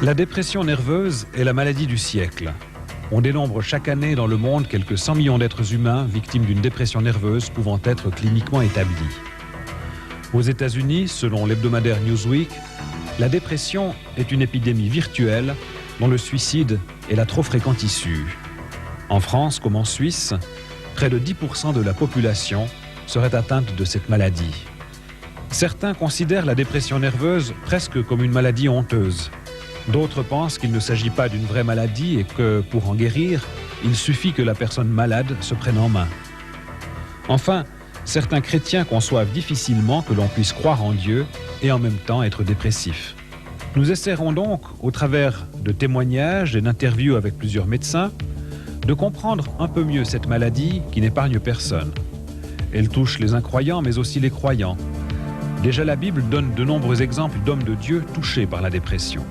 La dépression nerveuse est la maladie du siècle. On dénombre chaque année dans le monde quelques 100 millions d'êtres humains victimes d'une dépression nerveuse pouvant être cliniquement établie. Aux États-Unis, selon l'hebdomadaire Newsweek, la dépression est une épidémie virtuelle dont le suicide est la trop fréquente issue. En France, comme en Suisse, près de 10% de la population serait atteinte de cette maladie. Certains considèrent la dépression nerveuse presque comme une maladie honteuse. D'autres pensent qu'il ne s'agit pas d'une vraie maladie et que, pour en guérir, il suffit que la personne malade se prenne en main. Enfin, certains chrétiens conçoivent difficilement que l'on puisse croire en Dieu et en même temps être dépressif. Nous essaierons donc, au travers de témoignages et d'interviews avec plusieurs médecins, de comprendre un peu mieux cette maladie qui n'épargne personne. Elle touche les incroyants mais aussi les croyants. Déjà la Bible donne de nombreux exemples d'hommes de Dieu touchés par la dépression.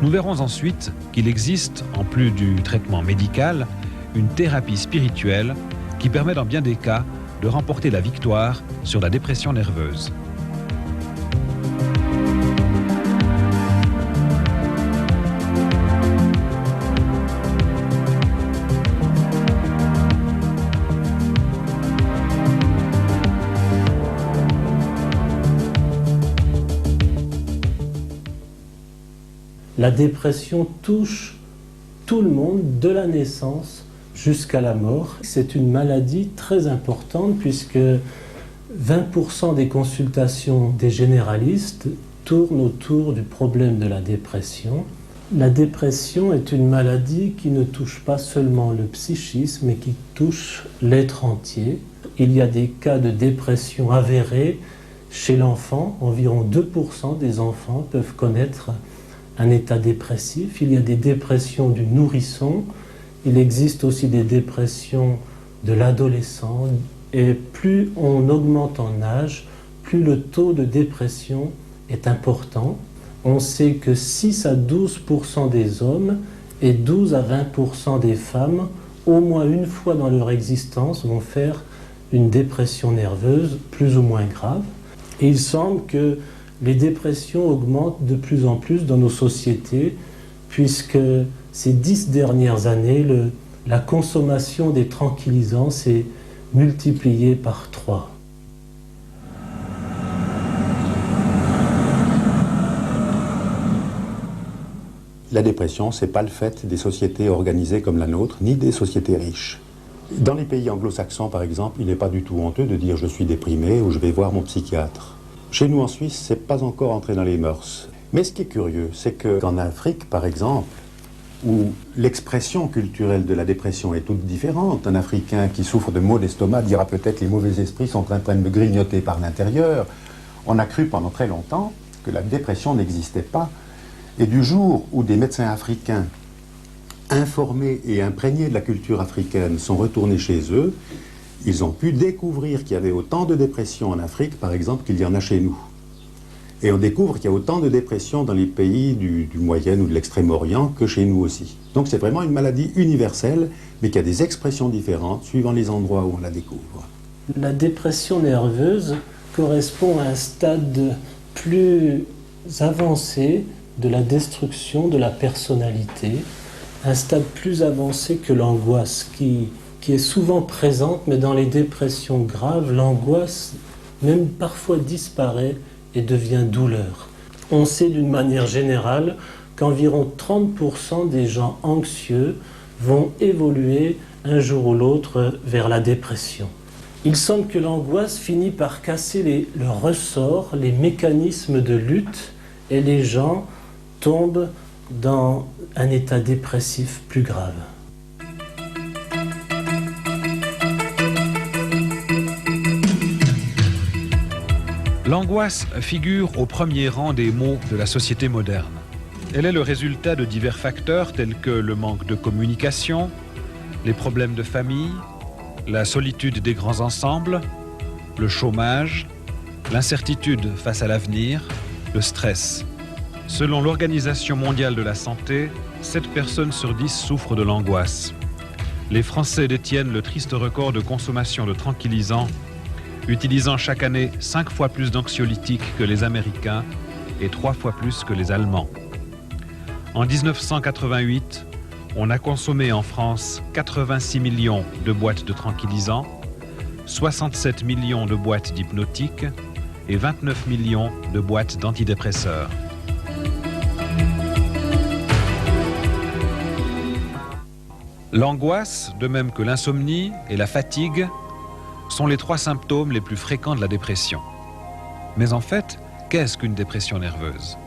Nous verrons ensuite qu'il existe, en plus du traitement médical, une thérapie spirituelle qui permet dans bien des cas de remporter la victoire sur la dépression nerveuse. La dépression touche tout le monde, de la naissance jusqu'à la mort. C'est une maladie très importante puisque 20% des consultations des généralistes tournent autour du problème de la dépression. La dépression est une maladie qui ne touche pas seulement le psychisme, mais qui touche l'être entier. Il y a des cas de dépression avérés chez l'enfant. Environ 2% des enfants peuvent connaître un état dépressif. Il y a des dépressions du nourrisson, il existe aussi des dépressions de l'adolescent, et plus on augmente en âge, plus le taux de dépression est important. On sait que 6 à 12% des hommes et 12 à 20% des femmes, au moins une fois dans leur existence, vont faire une dépression nerveuse plus ou moins grave. Et il semble que les dépressions augmentent de plus en plus dans nos sociétés, puisque ces 10 dernières années, la consommation des tranquillisants s'est multipliée par 3. La dépression, ce n'est pas le fait des sociétés organisées comme la nôtre, ni des sociétés riches. Dans les pays anglo-saxons, par exemple, il n'est pas du tout honteux de dire « je suis déprimé » ou « je vais voir mon psychiatre ». Chez nous en Suisse, ce n'est pas encore entré dans les mœurs. Mais ce qui est curieux, c'est qu'en Afrique, par exemple, où l'expression culturelle de la dépression est toute différente, un Africain qui souffre de maux d'estomac dira peut-être que les mauvais esprits sont en train de me grignoter par l'intérieur. On a cru pendant très longtemps que la dépression n'existait pas. Et du jour où des médecins africains informés et imprégnés de la culture africaine sont retournés chez eux, ils ont pu découvrir qu'il y avait autant de dépression en Afrique, par exemple, qu'il y en a chez nous. Et on découvre qu'il y a autant de dépression dans les pays du Moyen ou de l'Extrême-Orient que chez nous aussi. Donc c'est vraiment une maladie universelle, mais qui a des expressions différentes suivant les endroits où on la découvre. La dépression nerveuse correspond à un stade plus avancé de la destruction de la personnalité, un stade plus avancé que l'angoisse qui est souvent présente, mais dans les dépressions graves, l'angoisse même parfois disparaît et devient douleur. On sait d'une manière générale qu'environ 30% des gens anxieux vont évoluer un jour ou l'autre vers la dépression. Il semble que l'angoisse finit par casser le ressort, les mécanismes de lutte, et les gens tombent dans un état dépressif plus grave. L'angoisse figure au premier rang des maux de la société moderne. Elle est le résultat de divers facteurs tels que le manque de communication, les problèmes de famille, la solitude des grands ensembles, le chômage, l'incertitude face à l'avenir, le stress. Selon l'Organisation mondiale de la santé, 7 personnes sur 10 souffrent de l'angoisse. Les Français détiennent le triste record de consommation de tranquillisants, utilisant chaque année 5 fois plus d'anxiolytiques que les Américains et 3 fois plus que les Allemands. En 1988, on a consommé en France 86 millions de boîtes de tranquillisants, 67 millions de boîtes d'hypnotiques et 29 millions de boîtes d'antidépresseurs. L'angoisse, de même que l'insomnie et la fatigue, sont les 3 symptômes les plus fréquents de la dépression. Mais en fait, qu'est-ce qu'une dépression nerveuse ?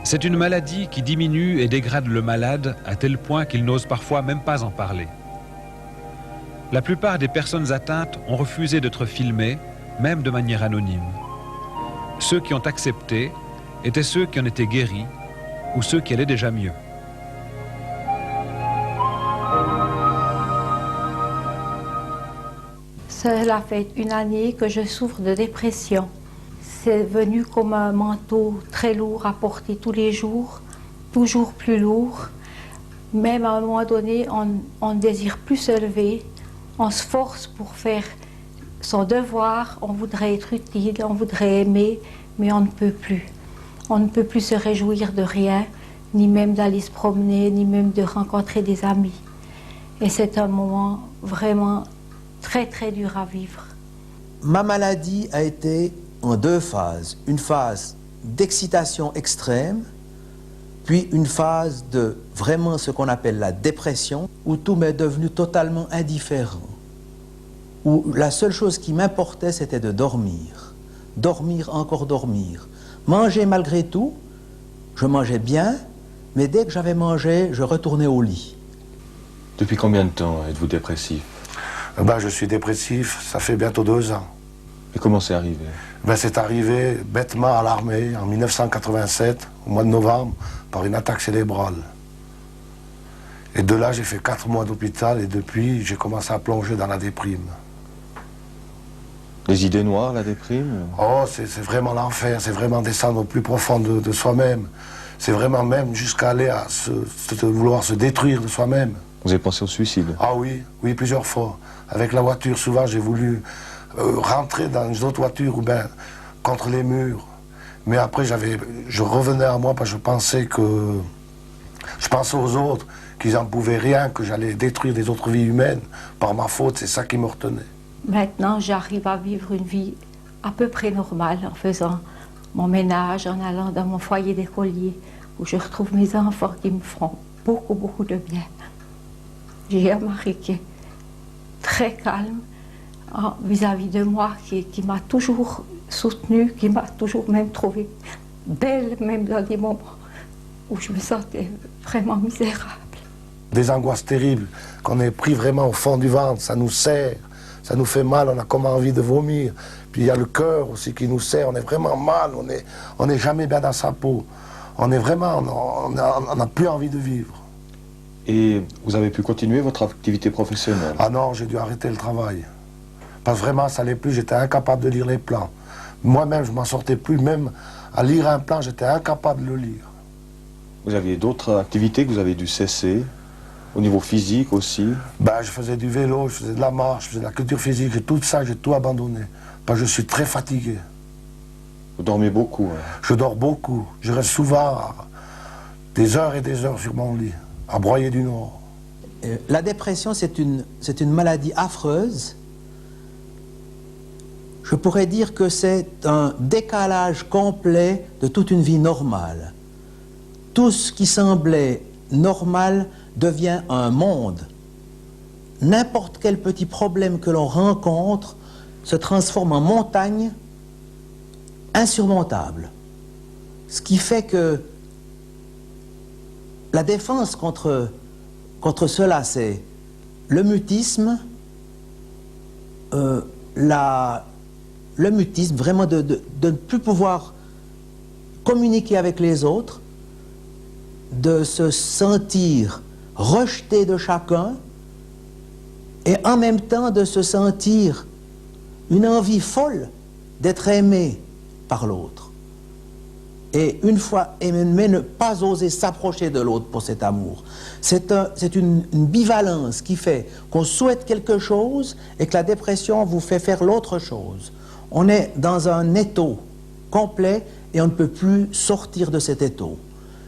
C'est une maladie qui diminue et dégrade le malade à tel point qu'il n'ose parfois même pas en parler. La plupart des personnes atteintes ont refusé d'être filmées, même de manière anonyme. Ceux qui ont accepté étaient ceux qui en étaient guéris ou ceux qui allaient déjà mieux. Cela fait une année que je souffre de dépression. C'est venu comme un manteau très lourd à porter tous les jours, toujours plus lourd. Même à un moment donné, on ne désire plus se lever, on se force pour faire son devoir, on voudrait être utile, on voudrait aimer, mais on ne peut plus. On ne peut plus se réjouir de rien, ni même d'aller se promener, ni même de rencontrer des amis. Et c'est un moment vraiment très très dur à vivre. Ma maladie a été en 2 phases. Une phase d'excitation extrême, puis une phase de vraiment ce qu'on appelle la dépression, où tout m'est devenu totalement indifférent. Où la seule chose qui m'importait, c'était de dormir. Dormir, encore dormir. Manger malgré tout, je mangeais bien, mais dès que j'avais mangé, je retournais au lit. Depuis combien de temps êtes-vous dépressif ? Je suis dépressif, ça fait bientôt 2 ans. Et comment c'est arrivé ? C'est arrivé bêtement à l'armée en 1987, au mois de novembre, par une attaque cérébrale. Et de là, j'ai fait 4 mois d'hôpital et depuis, j'ai commencé à plonger dans la déprime. Les idées noires, la déprime ? Oh, c'est vraiment l'enfer, c'est vraiment descendre au plus profond de soi-même. C'est vraiment même jusqu'à aller à vouloir se détruire de soi-même. Vous avez pensé au suicide ? Ah oui, oui, plusieurs fois. Avec la voiture, souvent, j'ai voulu rentrer dans une autre voiture ou bien contre les murs. Mais après, je revenais à moi parce que je pensais aux autres, qu'ils n'en pouvaient rien, que j'allais détruire des autres vies humaines. Par ma faute, c'est ça qui me retenait. Maintenant, j'arrive à vivre une vie à peu près normale en faisant mon ménage, en allant dans mon foyer d'écolier, où je retrouve mes enfants qui me font beaucoup, beaucoup de bien. J'ai un mari qui est très calme vis-à-vis de moi, qui m'a toujours soutenue, qui m'a toujours même trouvée belle, même dans des moments où je me sentais vraiment misérable. Des angoisses terribles, qu'on est pris vraiment au fond du ventre, ça nous serre, ça nous fait mal, on a comme envie de vomir. Puis il y a le cœur aussi qui nous serre, on est vraiment mal, on n'est jamais bien dans sa peau. On est vraiment, on n'a plus envie de vivre. Et vous avez pu continuer votre activité professionnelle ? Ah non, j'ai dû arrêter le travail. Parce que vraiment, ça n'allait plus, j'étais incapable de lire les plans. Moi-même, je ne m'en sortais plus, même à lire un plan, j'étais incapable de le lire. Vous aviez d'autres activités que vous avez dû cesser, au niveau physique aussi ? Je faisais du vélo, je faisais de la marche, je faisais de la culture physique, tout ça, j'ai tout abandonné. Parce que je suis très fatigué. Vous dormez beaucoup, hein ? Je dors beaucoup. Je reste souvent des heures et des heures sur mon lit, à broyer du Nord. La dépression, c'est une maladie affreuse. Je pourrais dire que c'est un décalage complet de toute une vie normale. Tout ce qui semblait normal devient un monde. N'importe quel petit problème que l'on rencontre se transforme en montagne insurmontable. Ce qui fait que la défense contre cela, c'est le mutisme, le mutisme, vraiment de ne plus pouvoir communiquer avec les autres, de se sentir rejeté de chacun et en même temps de se sentir une envie folle d'être aimé par l'autre. Et une fois aimé, ne pas oser s'approcher de l'autre pour cet amour. C'est une bivalence qui fait qu'on souhaite quelque chose et que la dépression vous fait faire l'autre chose. On est dans un étau complet et on ne peut plus sortir de cet étau.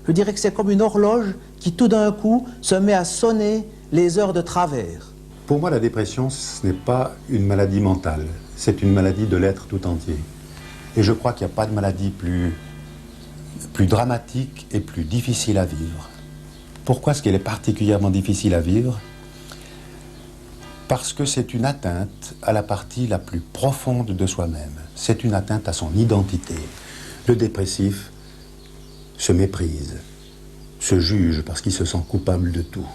Je dirais que c'est comme une horloge qui tout d'un coup se met à sonner les heures de travers. Pour moi, la dépression, ce n'est pas une maladie mentale, c'est une maladie de l'être tout entier. Et je crois qu'il n'y a pas de maladie plus dramatique et plus difficile à vivre. Pourquoi est-ce qu'elle est particulièrement difficile à vivre? Parce que c'est une atteinte à la partie la plus profonde de soi-même. C'est une atteinte à son identité. Le dépressif se méprise, se juge parce qu'il se sent coupable de tout.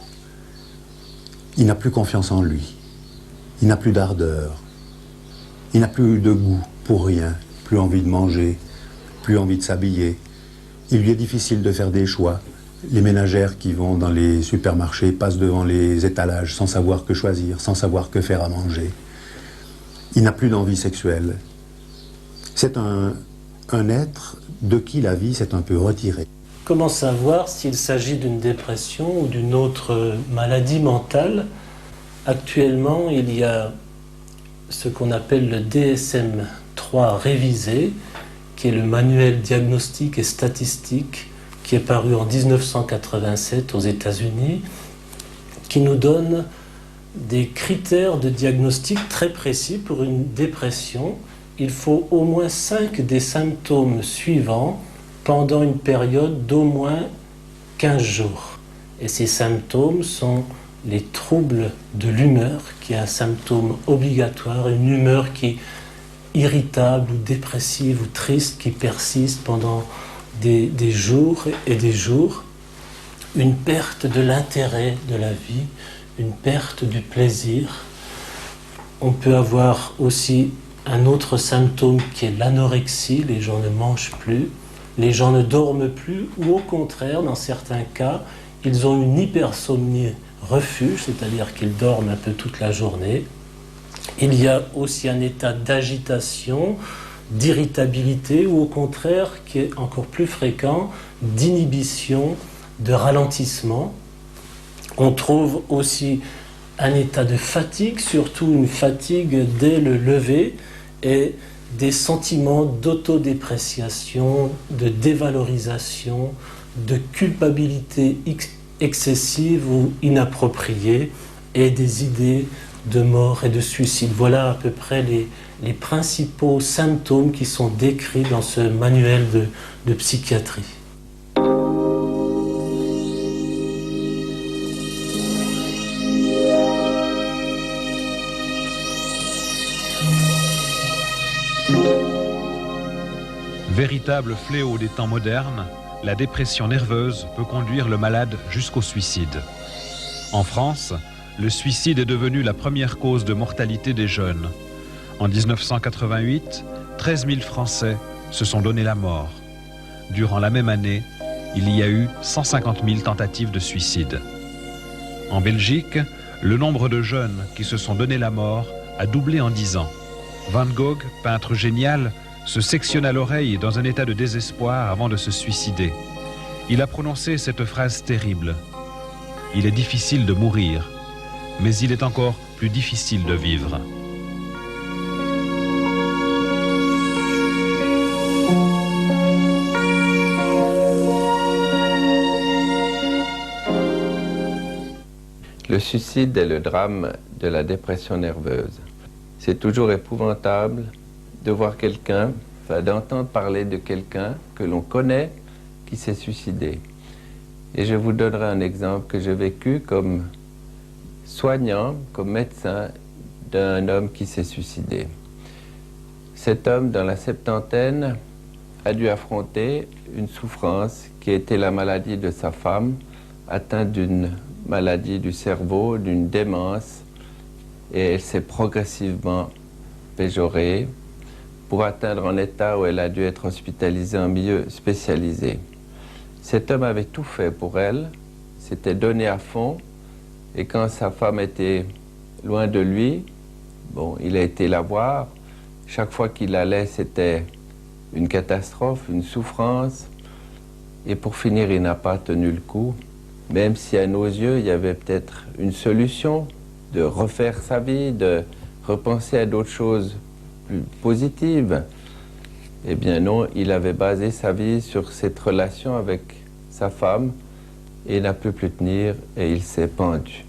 Il n'a plus confiance en lui. Il n'a plus d'ardeur. Il n'a plus de goût pour rien, plus envie de manger, plus envie de s'habiller. Il lui est difficile de faire des choix. Les ménagères qui vont dans les supermarchés passent devant les étalages sans savoir que choisir, sans savoir que faire à manger. Il n'a plus d'envie sexuelle. C'est un être de qui la vie s'est un peu retirée. Comment savoir s'il s'agit d'une dépression ou d'une autre maladie mentale? Actuellement, il y a ce qu'on appelle le DSM-3 révisé, qui est le manuel diagnostique et statistique qui est paru en 1987 aux États-Unis, qui nous donne des critères de diagnostic très précis pour une dépression. Il faut au moins 5 des symptômes suivants pendant une période d'au moins 15 jours. Et ces symptômes sont les troubles de l'humeur, qui est un symptôme obligatoire, une humeur qui est irritable ou dépressive ou triste, qui persiste pendant des jours et des jours, une perte de l'intérêt de la vie, une perte du plaisir. On peut avoir aussi un autre symptôme qui est l'anorexie, les gens ne mangent plus, les gens ne dorment plus, ou au contraire, dans certains cas, ils ont une hypersomnie refuge, c'est-à-dire qu'ils dorment un peu toute la journée. Il y a aussi un état d'agitation, d'irritabilité, ou au contraire, qui est encore plus fréquent, d'inhibition, de ralentissement. On trouve aussi un état de fatigue, surtout une fatigue dès le lever, et des sentiments d'autodépréciation, de dévalorisation, de culpabilité excessive ou inappropriée, et des idées de mort et de suicide. Voilà à peu près les principaux symptômes qui sont décrits dans ce manuel de psychiatrie. Véritable fléau des temps modernes, la dépression nerveuse peut conduire le malade jusqu'au suicide. En France, le suicide est devenu la première cause de mortalité des jeunes. En 1988, 13 000 Français se sont donné la mort. Durant la même année, il y a eu 150 000 tentatives de suicide. En Belgique, le nombre de jeunes qui se sont donné la mort a doublé en 10 ans. Van Gogh, peintre génial, se sectionna l'oreille dans un état de désespoir avant de se suicider. Il a prononcé cette phrase terrible. « Il est difficile de mourir, mais il est encore plus difficile de vivre. » Le suicide est le drame de la dépression nerveuse. C'est toujours épouvantable de voir quelqu'un, d'entendre parler de quelqu'un que l'on connaît qui s'est suicidé. Et je vous donnerai un exemple que j'ai vécu comme soignant, comme médecin d'un homme qui s'est suicidé. Cet homme, dans la septantaine, a dû affronter une souffrance qui était la maladie de sa femme, atteinte d'une maladie du cerveau, d'une démence, et elle s'est progressivement péjorée pour atteindre un état où elle a dû être hospitalisée en milieu spécialisé. Cet homme avait tout fait pour elle, s'était donné à fond, et quand sa femme était loin de lui, bon, il a été la voir. Chaque fois qu'il allait, c'était une catastrophe, une souffrance, et pour finir, il n'a pas tenu le coup. Même si à nos yeux, il y avait peut-être une solution de refaire sa vie, de repenser à d'autres choses plus positives. Eh bien non, il avait basé sa vie sur cette relation avec sa femme et il n'a pu plus tenir et il s'est pendu.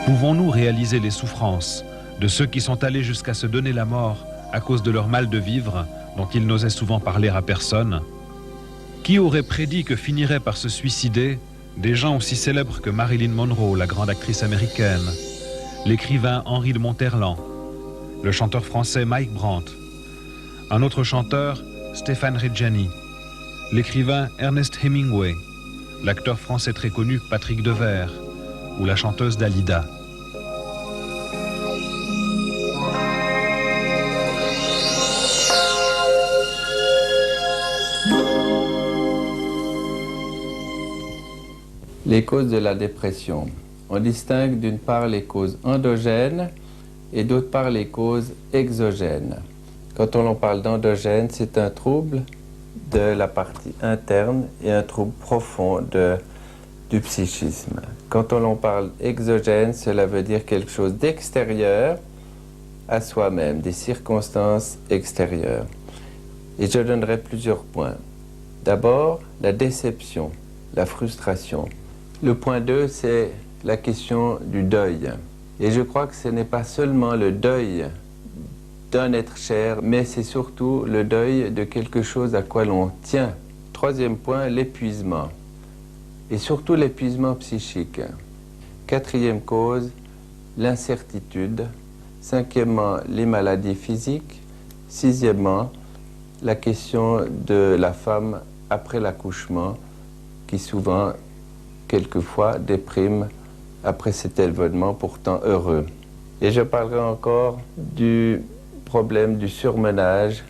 Pouvons-nous réaliser les souffrances de ceux qui sont allés jusqu'à se donner la mort à cause de leur mal de vivre, dont ils n'osaient souvent parler à personne? Qui aurait prédit que finiraient par se suicider des gens aussi célèbres que Marilyn Monroe, la grande actrice américaine, l'écrivain Henri de Monterland, le chanteur français Mike Brandt, un autre chanteur, Stéphane Reggiani, l'écrivain Ernest Hemingway, l'acteur français très connu Patrick Devers ou la chanteuse Dalida. Les causes de la dépression. On distingue d'une part les causes endogènes et d'autre part les causes exogènes. Quand on parle d'endogène, c'est un trouble de la partie interne et un trouble profond du psychisme. Quand on parle exogène, cela veut dire quelque chose d'extérieur à soi-même, des circonstances extérieures. Et je donnerai plusieurs points. D'abord, la déception, la frustration. Le point 2, c'est la question du deuil. Et je crois que ce n'est pas seulement le deuil d'un être cher, mais c'est surtout le deuil de quelque chose à quoi l'on tient. Troisième point, l'épuisement. Et surtout l'épuisement psychique. Quatrième cause, l'incertitude. Cinquièmement, les maladies physiques. Sixièmement, la question de la femme après l'accouchement, qui souvent, quelquefois, déprime après cet événement pourtant heureux. Et je parlerai encore du problème du surmenage,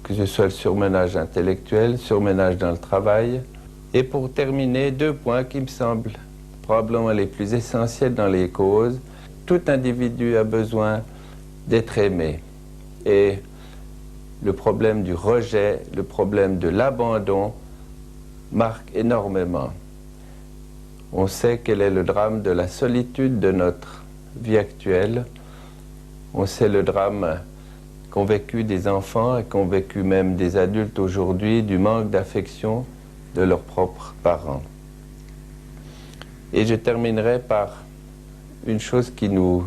que ce soit le surmenage intellectuel, le surmenage dans le travail. Et pour terminer, 2 points qui me semblent probablement les plus essentiels dans les causes. Tout individu a besoin d'être aimé. Et le problème du rejet, le problème de l'abandon marque énormément. On sait quel est le drame de la solitude de notre vie actuelle. On sait le drame qu'ont vécu des enfants et qu'ont vécu même des adultes aujourd'hui, du manque d'affection de leurs propres parents. Et je terminerai par une chose qui nous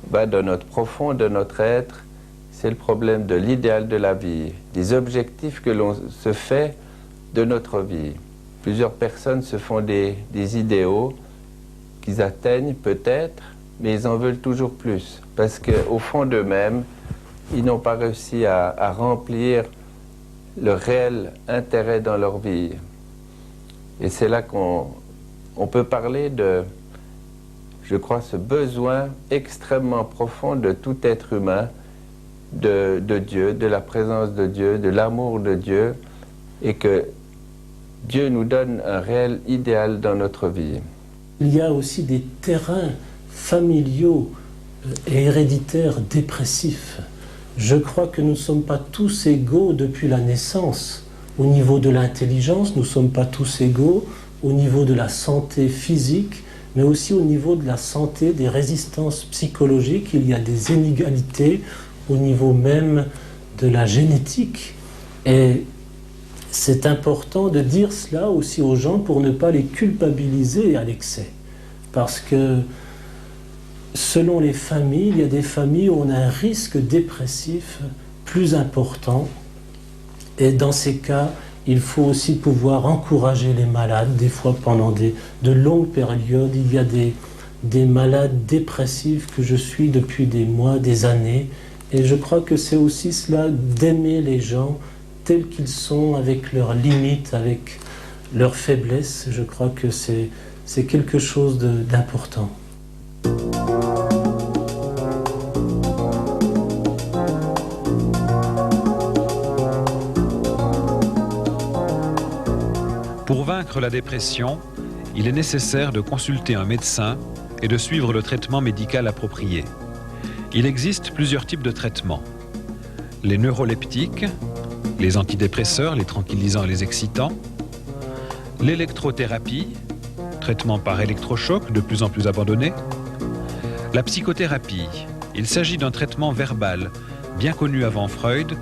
va de notre profond, de notre être, c'est le problème de l'idéal de la vie, des objectifs que l'on se fait de notre vie. Plusieurs personnes se font des idéaux qu'ils atteignent peut-être, mais ils en veulent toujours plus, parce qu'au fond d'eux-mêmes, ils n'ont pas réussi à remplir le réel intérêt dans leur vie. Et c'est là qu'on peut parler de, je crois, ce besoin extrêmement profond de tout être humain, de Dieu, de la présence de Dieu, de l'amour de Dieu, et que Dieu nous donne un réel idéal dans notre vie. Il y a aussi des terrains familiaux et héréditaires dépressifs. Je crois que nous ne sommes pas tous égaux depuis la naissance. Au niveau de l'intelligence, nous ne sommes pas tous égaux. Au niveau de la santé physique, mais aussi au niveau de la santé des résistances psychologiques. Il y a des inégalités au niveau même de la génétique. Et c'est important de dire cela aussi aux gens pour ne pas les culpabiliser à l'excès. Parce que selon les familles, il y a des familles où on a un risque dépressif plus important. Et dans ces cas, il faut aussi pouvoir encourager les malades. Des fois, pendant de longues périodes, il y a des malades dépressifs que je suis depuis des mois, des années. Et je crois que c'est aussi cela d'aimer les gens tels qu'ils sont, avec leurs limites, avec leurs faiblesses. Je crois que c'est quelque chose d'important. Pour vaincre la dépression, il est nécessaire de consulter un médecin et de suivre le traitement médical approprié. Il existe plusieurs types de traitements. Les neuroleptiques, les antidépresseurs, les tranquillisants et les excitants, l'électrothérapie, traitement par électrochoc de plus en plus abandonné, la psychothérapie, Il s'agit d'un traitement verbal, bien connu avant Freud,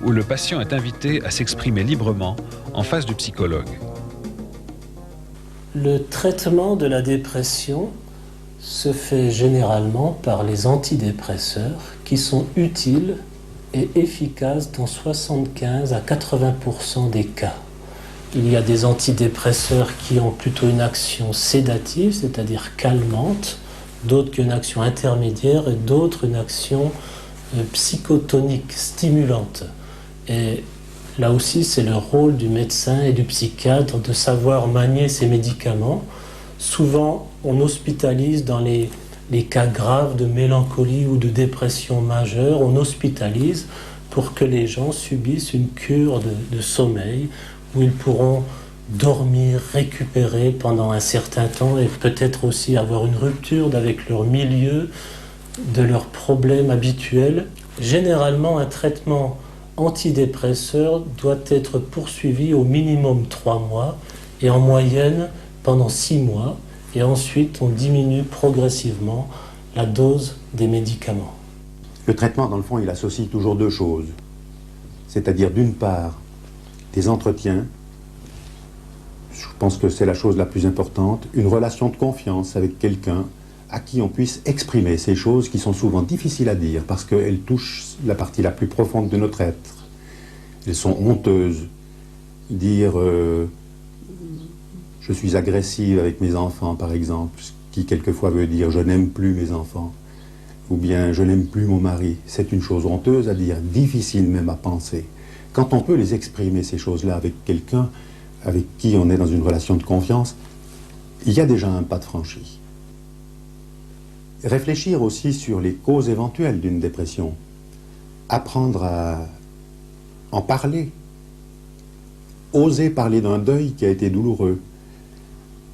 où le patient est invité à s'exprimer librement en face du psychologue. Le traitement de la dépression se fait généralement par les antidépresseurs qui sont utiles et efficaces dans 75 à 80% des cas. Il y a des antidépresseurs qui ont plutôt une action sédative, c'est-à-dire calmante, d'autres qui ont une action intermédiaire et d'autres une action psychotonique, stimulante. Et là aussi, c'est le rôle du médecin et du psychiatre de savoir manier ces médicaments. Souvent, on hospitalise dans les cas graves de mélancolie ou de dépression majeure, on hospitalise pour que les gens subissent une cure de sommeil où ils pourront dormir, récupérer pendant un certain temps et peut-être aussi avoir une rupture avec leur milieu, de leurs problèmes habituels. Généralement, un traitement antidépresseur doit être poursuivi au minimum 3 mois et en moyenne pendant 6 mois. Et ensuite, on diminue progressivement la dose des médicaments. Le traitement, dans le fond, il associe toujours 2 choses. C'est-à-dire, d'une part, des entretiens. Je pense que c'est la chose la plus importante. Une relation de confiance avec quelqu'un à qui on puisse exprimer ces choses qui sont souvent difficiles à dire parce qu'elles touchent la partie la plus profonde de notre être. Elles sont honteuses. Dire je suis agressive avec mes enfants, par exemple, ce qui quelquefois veut dire je n'aime plus mes enfants, ou bien je n'aime plus mon mari. C'est une chose honteuse à dire, difficile même à penser. Quand on peut les exprimer, ces choses-là, avec quelqu'un avec qui on est dans une relation de confiance, il y a déjà un pas de franchi. Réfléchir aussi sur les causes éventuelles d'une dépression. Apprendre à en parler. Oser parler d'un deuil qui a été douloureux.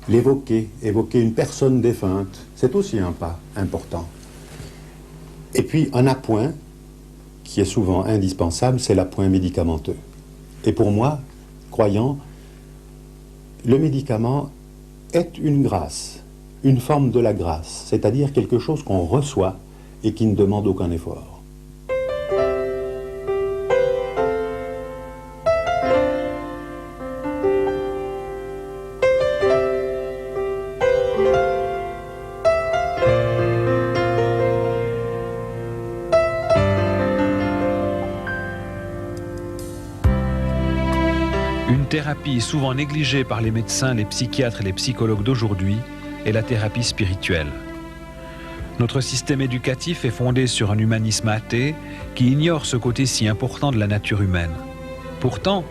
L'évoquer, évoquer une personne défunte, c'est aussi un pas important. Et puis un appoint, qui est souvent indispensable, c'est l'appoint médicamenteux. Et pour moi, croyant, le médicament est une grâce, une forme de la grâce, c'est-à-dire quelque chose qu'on reçoit et qui ne demande aucun effort. Une thérapie souvent négligée par les médecins, les psychiatres et les psychologues d'aujourd'hui est la thérapie spirituelle. Notre système éducatif est fondé sur un humanisme athée qui ignore ce côté si important de la nature humaine. Pourtant,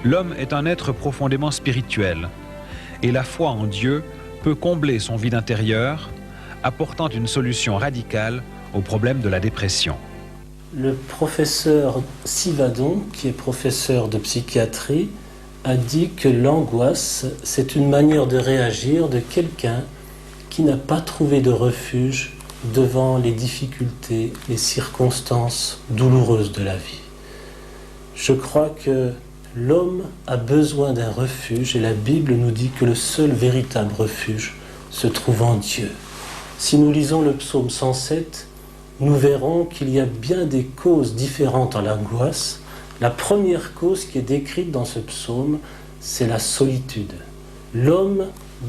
l'homme est un être profondément spirituel et la foi en Dieu peut combler son vide intérieur, apportant une solution radicale au problème de la dépression. Le professeur Sivadon, qui est professeur de psychiatrie, a dit que l'angoisse, c'est une manière de réagir de quelqu'un qui n'a pas trouvé de refuge devant les difficultés, les circonstances douloureuses de la vie. Je crois que l'homme a besoin d'un refuge et la Bible nous dit que le seul véritable refuge se trouve en Dieu. Si nous lisons le psaume 107, nous verrons qu'il y a bien des causes différentes à l'angoisse. La première cause qui est décrite dans ce psaume, c'est la solitude. L'homme,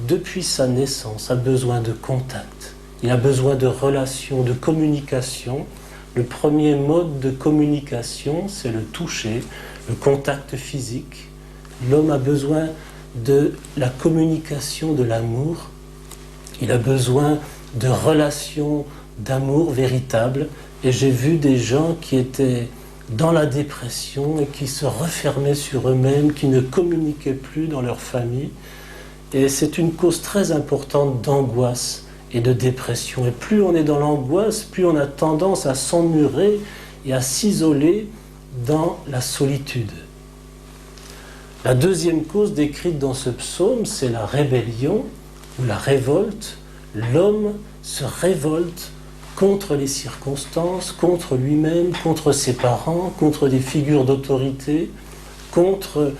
depuis sa naissance, a besoin de contact. Il a besoin de relations, de communication. Le premier mode de communication, c'est le toucher, le contact physique. L'homme a besoin de la communication de l'amour. Il a besoin de relations d'amour véritable. Et j'ai vu des gens qui étaient dans la dépression et qui se refermaient sur eux-mêmes, qui ne communiquaient plus dans leur famille. Et c'est une cause très importante d'angoisse et de dépression. Et plus on est dans l'angoisse, plus on a tendance à s'emmurer et à s'isoler dans la solitude. La deuxième cause décrite dans ce psaume, c'est la rébellion ou la révolte. L'homme se révolte contre les circonstances, contre lui-même, contre ses parents, contre des figures d'autorité, contre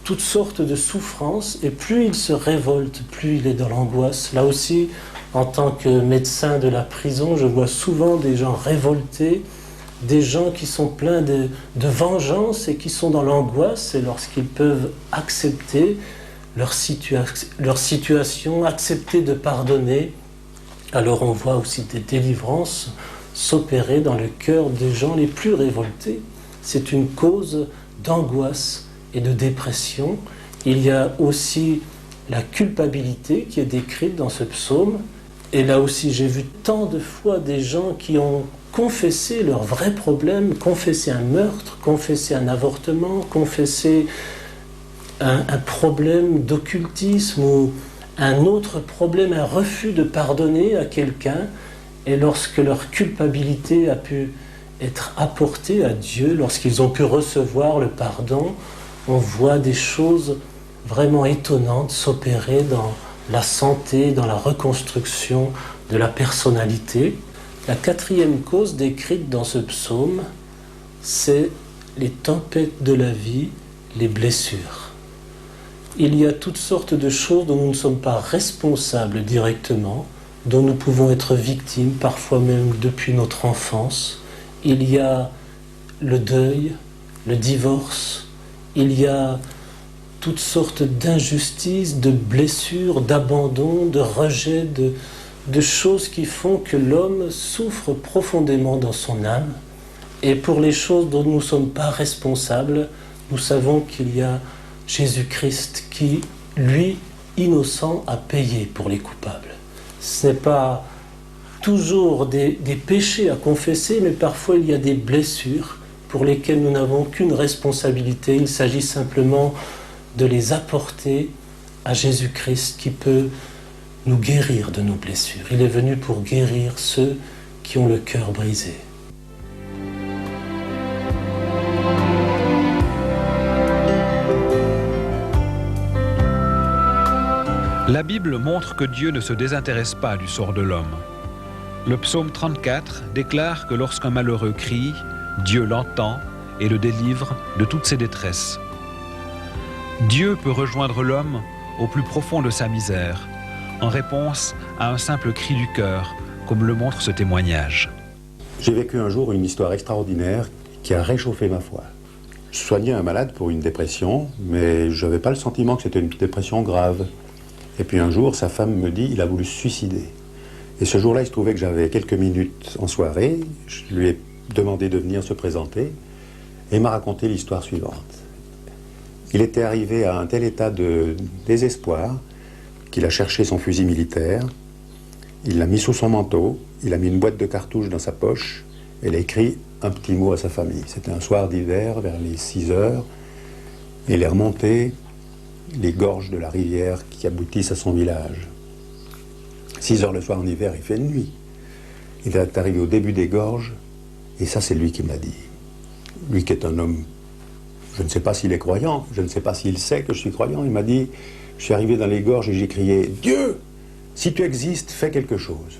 toutes sortes de souffrances. Et plus il se révolte, plus il est dans l'angoisse. Là aussi, En tant que médecin de la prison, je vois souvent des gens révoltés, des gens qui sont pleins de vengeance et qui sont dans l'angoisse, et lorsqu'ils peuvent accepter leur situation, accepter de pardonner, alors on voit aussi des délivrances s'opérer dans le cœur des gens les plus révoltés. C'est une cause d'angoisse et de dépression. Il y a aussi la culpabilité qui est décrite dans ce psaume. Et là aussi, j'ai vu tant de fois des gens qui ont confessé leurs vrais problèmes, confessé un meurtre, confessé un avortement, confessé un problème d'occultisme ou un autre problème, un refus de pardonner à quelqu'un. Et lorsque leur culpabilité a pu être apportée à Dieu, lorsqu'ils ont pu recevoir le pardon, on voit des choses vraiment étonnantes s'opérer dans la santé, dans la reconstruction de la personnalité. La quatrième cause décrite dans ce psaume, c'est les tempêtes de la vie, les blessures. Il y a toutes sortes de choses dont nous ne sommes pas responsables directement, dont nous pouvons être victimes, parfois même depuis notre enfance. Il y a le deuil, le divorce, il y a toutes sortes d'injustices, de blessures, d'abandon, de rejet, de choses qui font que l'homme souffre profondément dans son âme. Et pour les choses dont nous ne sommes pas responsables, nous savons qu'il y a Jésus-Christ qui, lui, innocent, a payé pour les coupables. Ce n'est pas toujours des péchés à confesser, mais parfois il y a des blessures pour lesquelles nous n'avons qu'une responsabilité. Il s'agit simplement de les apporter à Jésus-Christ qui peut nous guérir de nos blessures. Il est venu pour guérir ceux qui ont le cœur brisé. La Bible montre que Dieu ne se désintéresse pas du sort de l'homme. Le psaume 34 déclare que lorsqu'un malheureux crie, Dieu l'entend et le délivre de toutes ses détresses. Dieu peut rejoindre l'homme au plus profond de sa misère, en réponse à un simple cri du cœur, comme le montre ce témoignage. J'ai vécu un jour une histoire extraordinaire qui a réchauffé ma foi. Je soignais un malade pour une dépression, mais je n'avais pas le sentiment que c'était une dépression grave. Et puis un jour, sa femme me dit, il a voulu se suicider. Et ce jour-là, il se trouvait que j'avais quelques minutes en soirée. Je lui ai demandé de venir se présenter et il m'a raconté l'histoire suivante. Il était arrivé à un tel état de désespoir qu'il a cherché son fusil militaire, il l'a mis sous son manteau, il a mis une boîte de cartouches dans sa poche et il a écrit un petit mot à sa famille. C'était un soir d'hiver, vers les 6 heures, et il est remonté les gorges de la rivière qui aboutissent à son village. 6 heures le soir en hiver, il fait nuit. Il est arrivé au début des gorges, et ça c'est lui qui me l'a dit. Lui qui est un homme, je ne sais pas s'il est croyant, je ne sais pas s'il sait que je suis croyant, il m'a dit, je suis arrivé dans les gorges et j'ai crié, Dieu, si tu existes, fais quelque chose.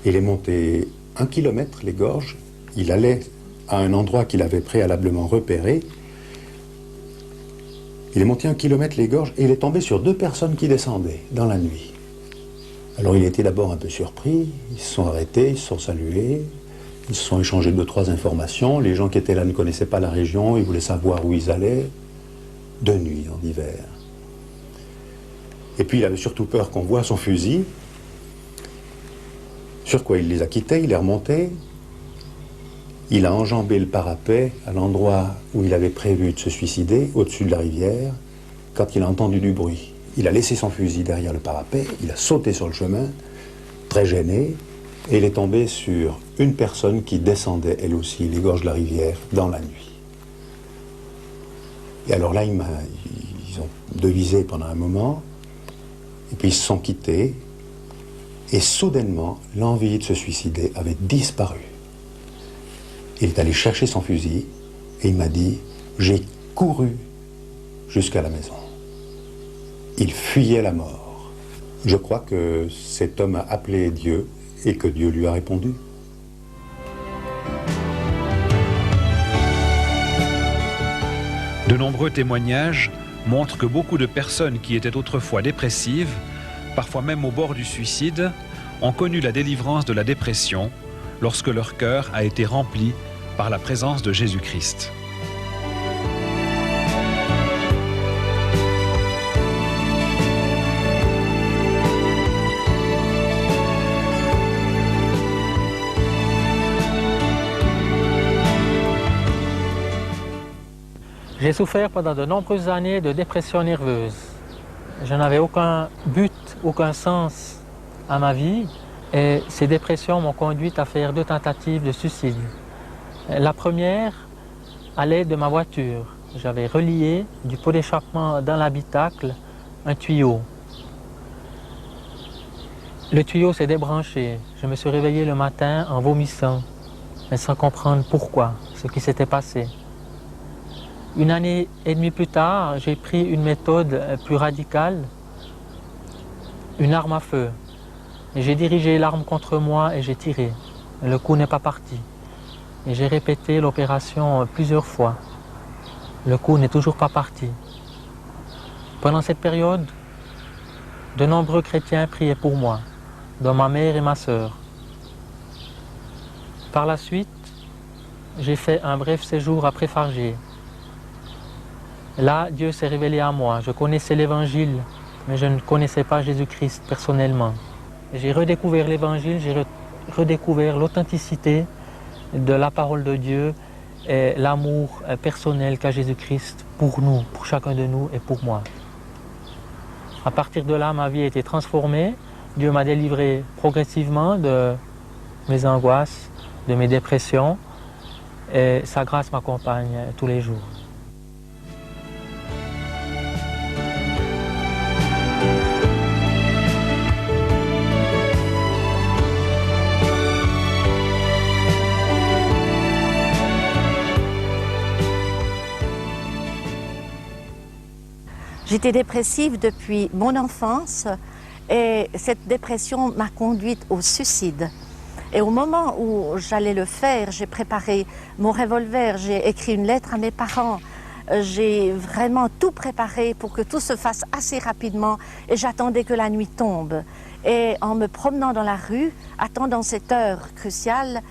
Il est monté 1 kilomètre les gorges, il allait à un endroit qu'il avait préalablement repéré. Il est monté 1 kilomètre les gorges et il est tombé sur 2 personnes qui descendaient dans la nuit. Alors il était d'abord un peu surpris, ils se sont arrêtés, ils se sont salués, ils se sont échangés 2-3 informations. Les gens qui étaient là ne connaissaient pas la région, ils voulaient savoir où ils allaient, de nuit, en hiver. Et puis il avait surtout peur qu'on voie son fusil, sur quoi il les a quittés, il est remonté, il a enjambé le parapet à l'endroit où il avait prévu de se suicider, au-dessus de la rivière, quand il a entendu du bruit. Il a laissé son fusil derrière le parapet, il a sauté sur le chemin, très gêné, et il est tombé sur une personne qui descendait, elle aussi, les gorges de la rivière, dans la nuit. Et alors là, ils ont devisé pendant un moment, et puis ils se sont quittés, et soudainement, l'envie de se suicider avait disparu. Il est allé chercher son fusil et il m'a dit, j'ai couru jusqu'à la maison. Il fuyait la mort. Je crois que cet homme a appelé Dieu et que Dieu lui a répondu. De nombreux témoignages montrent que beaucoup de personnes qui étaient autrefois dépressives parfois même au bord du suicide, ont connu la délivrance de la dépression lorsque leur cœur a été rempli par la présence de Jésus-Christ. J'ai souffert pendant de nombreuses années de dépression nerveuse. Je n'avais aucun but, aucun sens à ma vie et ces dépressions m'ont conduite à faire 2 tentatives de suicide. La première, à l'aide de ma voiture. J'avais relié du pot d'échappement dans l'habitacle un tuyau. Le tuyau s'est débranché. Je me suis réveillé le matin en vomissant, mais sans comprendre pourquoi, ce qui s'était passé. 1 année et demie plus tard, j'ai pris une méthode plus radicale, une arme à feu. Et j'ai dirigé l'arme contre moi et j'ai tiré. Le coup n'est pas parti. Et j'ai répété l'opération plusieurs fois. Le coup n'est toujours pas parti. Pendant cette période, de nombreux chrétiens priaient pour moi, dont ma mère et ma sœur. Par la suite, j'ai fait un bref séjour à Préfargé. Là, Dieu s'est révélé à moi. Je connaissais l'Évangile, mais je ne connaissais pas Jésus-Christ personnellement. J'ai redécouvert l'Évangile, j'ai redécouvert l'authenticité de la parole de Dieu et l'amour personnel qu'a Jésus-Christ pour nous, pour chacun de nous et pour moi. À partir de là, ma vie a été transformée. Dieu m'a délivré progressivement de mes angoisses, de mes dépressions, et sa grâce m'accompagne tous les jours. J'étais dépressive depuis mon enfance et cette dépression m'a conduite au suicide. Et au moment où j'allais le faire, j'ai préparé mon revolver, j'ai écrit une lettre à mes parents, j'ai vraiment tout préparé pour que tout se fasse assez rapidement et j'attendais que la nuit tombe. Et en me promenant dans la rue, attendant cette heure cruciale,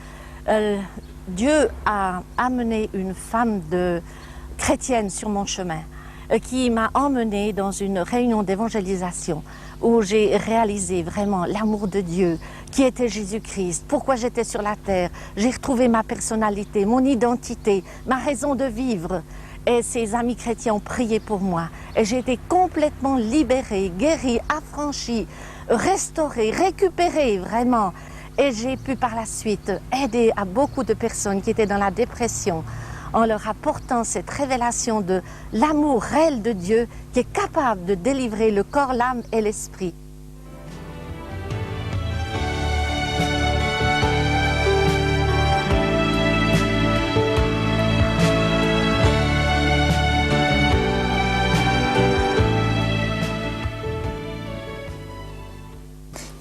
Dieu a amené une femme chrétienne sur mon chemin, qui m'a emmenée dans une réunion d'évangélisation où j'ai réalisé vraiment l'amour de Dieu, qui était Jésus-Christ, pourquoi j'étais sur la terre. J'ai retrouvé ma personnalité, mon identité, ma raison de vivre. Et ces amis chrétiens ont prié pour moi. Et j'ai été complètement libérée, guérie, affranchie, restaurée, récupérée vraiment. Et j'ai pu par la suite aider à beaucoup de personnes qui étaient dans la dépression, en leur apportant cette révélation de l'amour réel de Dieu qui est capable de délivrer le corps, l'âme et l'esprit.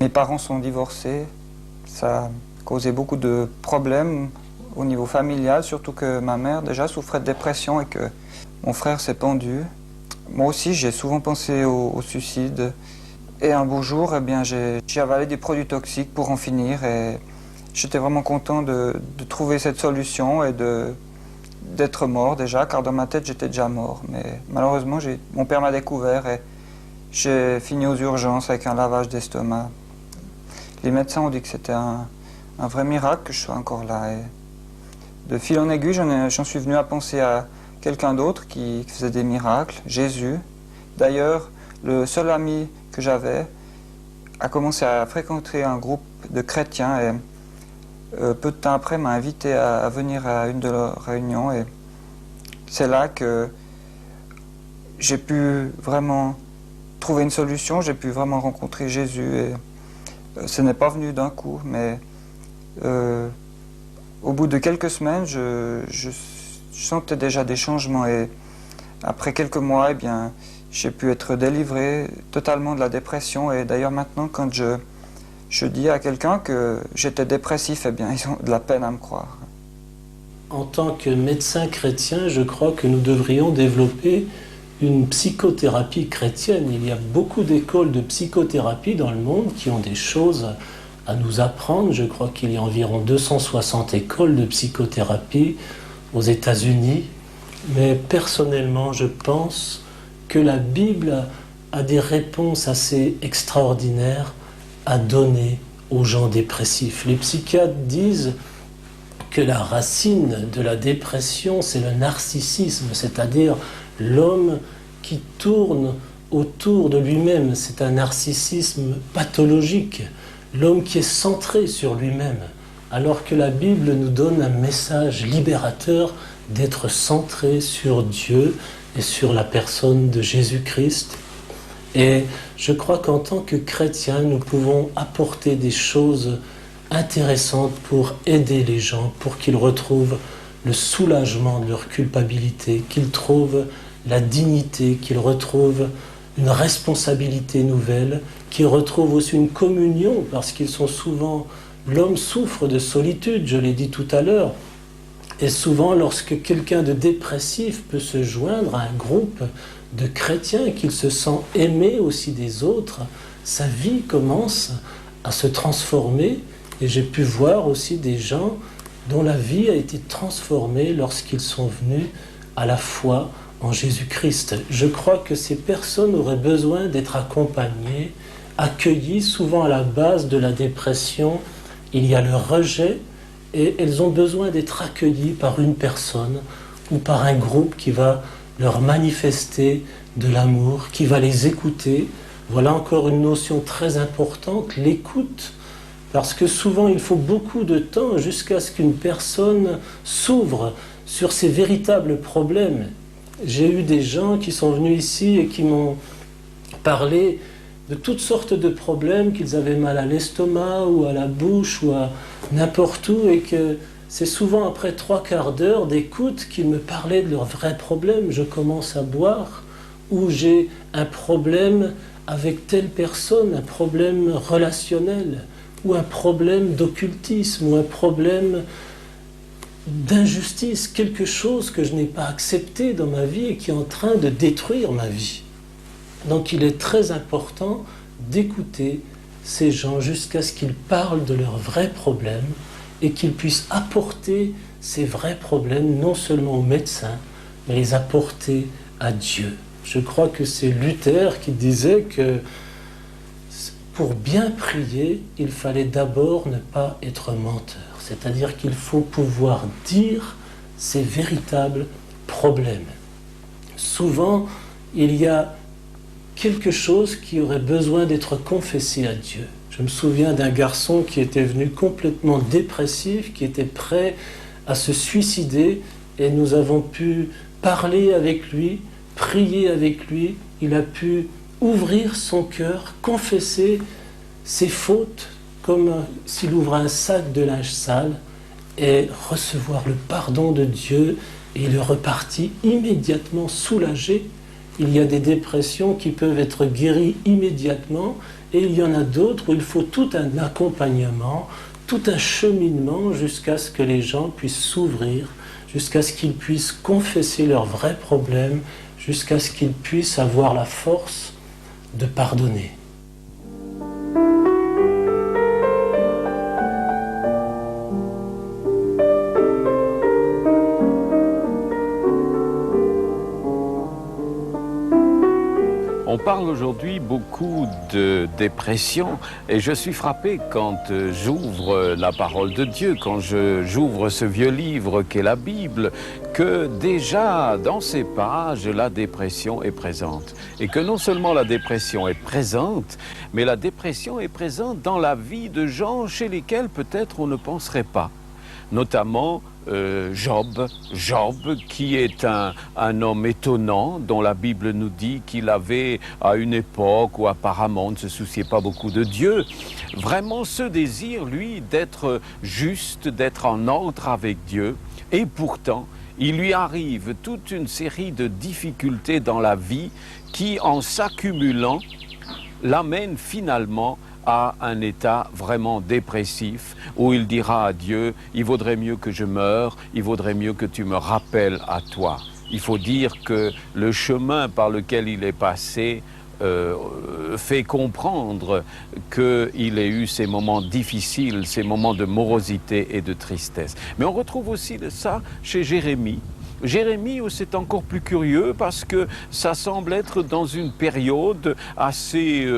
Mes parents sont divorcés, ça a causé beaucoup de problèmes au niveau familial, surtout que ma mère déjà souffrait de dépression et que mon frère s'est pendu. Moi aussi, j'ai souvent pensé au suicide. Et un beau jour, eh bien, j'ai avalé des produits toxiques pour en finir. Et j'étais vraiment content de trouver cette solution et d'être mort déjà, car dans ma tête, j'étais déjà mort. Mais malheureusement, mon père m'a découvert et j'ai fini aux urgences avec un lavage d'estomac. Les médecins ont dit que c'était un vrai miracle que je sois encore là. Et de fil en aiguille, j'en suis venu à penser à quelqu'un d'autre qui faisait des miracles, Jésus. D'ailleurs, le seul ami que j'avais a commencé à fréquenter un groupe de chrétiens et peu de temps après m'a invité à venir à une de leurs réunions. Et c'est là que j'ai pu vraiment trouver une solution, j'ai pu vraiment rencontrer Jésus. Et ce n'est pas venu d'un coup, mais au bout de quelques semaines, je sentais déjà des changements et après quelques mois, eh bien, j'ai pu être délivré totalement de la dépression. Et d'ailleurs maintenant, quand je dis à quelqu'un que j'étais dépressif, eh bien, ils ont de la peine à me croire. En tant que médecin chrétien, je crois que nous devrions développer une psychothérapie chrétienne. Il y a beaucoup d'écoles de psychothérapie dans le monde qui ont des choses à nous apprendre. Je crois qu'il y a environ 260 écoles de psychothérapie aux États-Unis. Mais personnellement, je pense que la Bible a des réponses assez extraordinaires à donner aux gens dépressifs. Les psychiatres disent que la racine de la dépression, c'est le narcissisme, c'est-à-dire l'homme qui tourne autour de lui-même. C'est un narcissisme pathologique, l'homme qui est centré sur lui-même, alors que la Bible nous donne un message libérateur d'être centré sur Dieu et sur la personne de Jésus-Christ. Et je crois qu'en tant que chrétiens, nous pouvons apporter des choses intéressantes pour aider les gens, pour qu'ils retrouvent le soulagement de leur culpabilité, qu'ils trouvent la dignité, qu'ils retrouvent une responsabilité nouvelle, qu'ils retrouvent aussi une communion, parce qu'ils sont souvent... L'homme souffre de solitude, je l'ai dit tout à l'heure, et souvent lorsque quelqu'un de dépressif peut se joindre à un groupe de chrétiens, qu'il se sent aimé aussi des autres, sa vie commence à se transformer, et j'ai pu voir aussi des gens dont la vie a été transformée lorsqu'ils sont venus à la foi en Jésus-Christ. Je crois que ces personnes auraient besoin d'être accompagnées, accueillies. Souvent à la base de la dépression, il y a le rejet, et elles ont besoin d'être accueillies par une personne ou par un groupe qui va leur manifester de l'amour, qui va les écouter. Voilà encore une notion très importante, l'écoute. Parce que souvent, il faut beaucoup de temps jusqu'à ce qu'une personne s'ouvre sur ses véritables problèmes. J'ai eu des gens qui sont venus ici et qui m'ont parlé de toutes sortes de problèmes, qu'ils avaient mal à l'estomac ou à la bouche ou à n'importe où, et que c'est souvent après 3/4 d'heure d'écoute qu'ils me parlaient de leurs vrais problèmes. Je commence à boire, ou j'ai un problème avec telle personne, un problème relationnel, ou un problème d'occultisme, ou un problème d'injustice, quelque chose que je n'ai pas accepté dans ma vie et qui est en train de détruire ma vie. Donc il est très important d'écouter ces gens jusqu'à ce qu'ils parlent de leurs vrais problèmes et qu'ils puissent apporter ces vrais problèmes non seulement aux médecins, mais les apporter à Dieu. Je crois que c'est Luther qui disait que pour bien prier, il fallait d'abord ne pas être menteur. C'est-à-dire qu'il faut pouvoir dire ses véritables problèmes. Souvent, il y a quelque chose qui aurait besoin d'être confessé à Dieu. Je me souviens d'un garçon qui était venu complètement dépressif, qui était prêt à se suicider, et nous avons pu parler avec lui, prier avec lui. Il a pu ouvrir son cœur, confesser ses fautes comme s'il ouvrait un sac de linge sale et recevoir le pardon de Dieu, et il est reparti immédiatement soulagé. Il y a des dépressions qui peuvent être guéries immédiatement, et il y en a d'autres où il faut tout un accompagnement, tout un cheminement jusqu'à ce que les gens puissent s'ouvrir, jusqu'à ce qu'ils puissent confesser leurs vrais problèmes, jusqu'à ce qu'ils puissent avoir la force de pardonner. On parle aujourd'hui beaucoup de dépression et je suis frappé quand j'ouvre la parole de Dieu, quand j'ouvre ce vieux livre qu'est la Bible, que déjà dans ces pages, la dépression est présente. Et que non seulement la dépression est présente, mais la dépression est présente dans la vie de gens chez lesquels peut-être on ne penserait pas. Notamment Job, qui est un homme étonnant, dont la Bible nous dit qu'il avait, à une époque où apparemment on ne se souciait pas beaucoup de Dieu, vraiment ce désir, lui, d'être juste, d'être en ordre avec Dieu. Et pourtant, il lui arrive toute une série de difficultés dans la vie qui, en s'accumulant, l'amènent finalement à un état vraiment dépressif où il dira à Dieu « Il vaudrait mieux que je meure, il vaudrait mieux que tu me rappelles à toi ». il faut dire que le chemin par lequel il est passé fait comprendre qu'il ait eu ces moments difficiles, ces moments de morosité et de tristesse. Mais on retrouve aussi ça chez Jérémie. Jérémie, c'est encore plus curieux parce que ça semble être dans une période assez